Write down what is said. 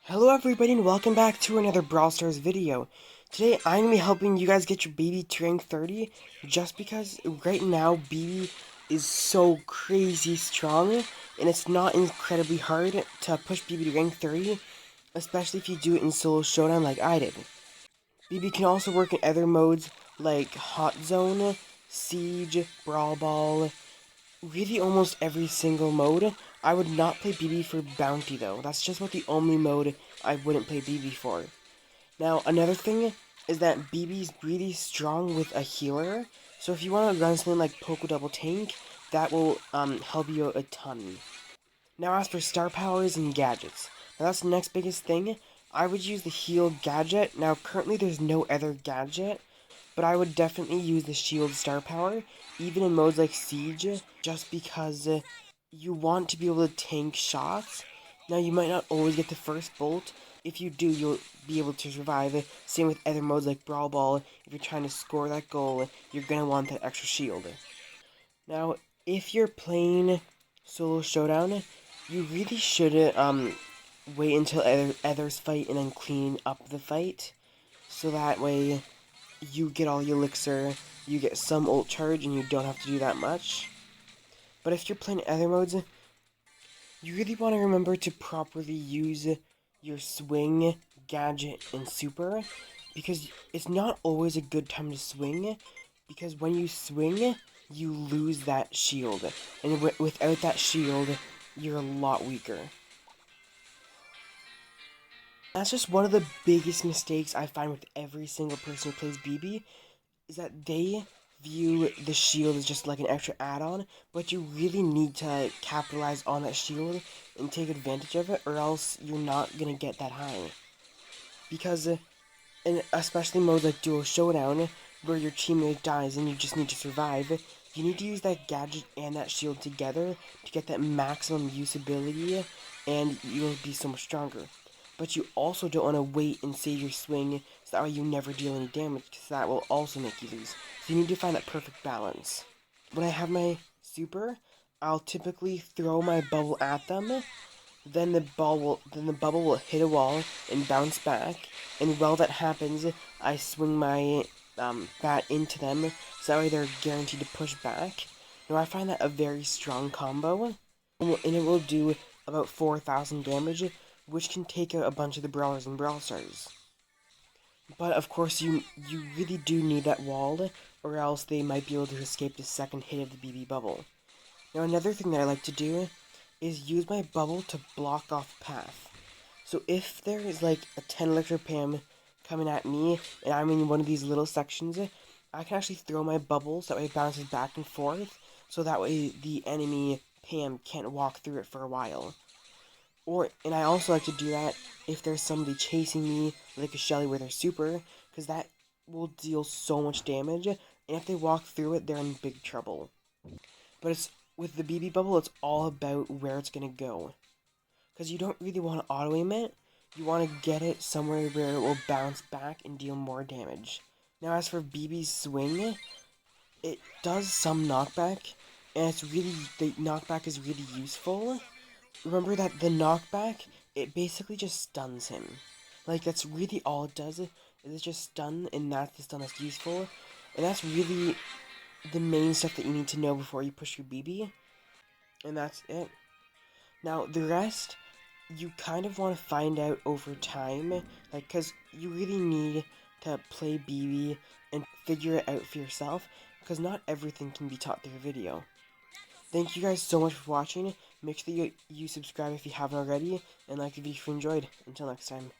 Hello everybody and welcome back to another Brawl Stars video. Today I'm going to be helping you guys get your Bibi to rank 30 just because right now Bibi is so crazy strong and it's not incredibly hard to push Bibi to rank 30, especially if you do it in solo showdown like I did. Bibi can also work in other modes like Hot Zone, Siege, Brawl Ball, really almost every single mode. I would not play Bibi for Bounty though. That's just about the only mode I wouldn't play Bibi for. Now, another thing is that Bibi's really strong with a healer. So if you want to run something like Poke Double Tank, that will help you out a ton. Now as for star powers and gadgets. Now that's the next biggest thing. I would use the heal gadget. Now currently there's no other gadget, but I would definitely use the shield star power, even in modes like Siege, just because you want to be able to tank shots. Now you might not always get the first bolt. If you do, you'll be able to survive. Same with other modes like Brawl Ball. If you're trying to score that goal, you're going to want that extra shield. Now, if you're playing solo showdown, you really should wait until others fight and then clean up the fight. So that way you get all your elixir, you get some ult charge, and you don't have to do that much. But if you're playing other modes, you really want to remember to properly use your swing, gadget, and super, because it's not always a good time to swing, because when you swing, you lose that shield, and without that shield, you're a lot weaker. That's just one of the biggest mistakes I find with every single person who plays Bibi, is that they view the shield as just like an extra add-on, but you really need to capitalize on that shield and take advantage of it, or else you're not going to get that high. Because, and especially modes like Duo Showdown, where your teammate dies and you just need to survive, you need to use that gadget and that shield together to get that maximum usability, and you'll be so much stronger. But you also don't want to wait and save your swing, so that way you never deal any damage, because that will also make you lose. So you need to find that perfect balance. When I have my super, I'll typically throw my bubble at them, then the bubble will hit a wall and bounce back, and while that happens, I swing my bat into them, so that way they're guaranteed to push back. Now I find that a very strong combo, and it will do about 4,000 damage, which can take out a bunch of the brawlers and Brawl Stars. But of course, you really do need that wall, or else they might be able to escape the second hit of the BB bubble. Now another thing that I like to do is use my bubble to block off path. So if there is like a 10 elixir Pam coming at me, and I'm in one of these little sections, I can actually throw my bubble so that way it bounces back and forth, so that way the enemy Pam can't walk through it for a while. And I also like to do that if there's somebody chasing me, like a Shelly with her super, because that will deal so much damage, and if they walk through it, they're in big trouble. But with the BB bubble, it's all about where it's going to go. Because you don't really want to auto-aim it, you want to get it somewhere where it will bounce back and deal more damage. Now as for BB's swing, it does some knockback, and the knockback is really useful. Remember that the knockback, it basically just stuns him. Like, that's really all it does, is it just stun, and that's the stun that's useful. And that's really the main stuff that you need to know before you push your BB. And that's it. Now, the rest, you kind of want to find out over time, like, because you really need to play BB and figure it out for yourself, because not everything can be taught through a video. Thank you guys so much for watching. Make sure that you subscribe if you haven't already, and like the video if you enjoyed. Until next time.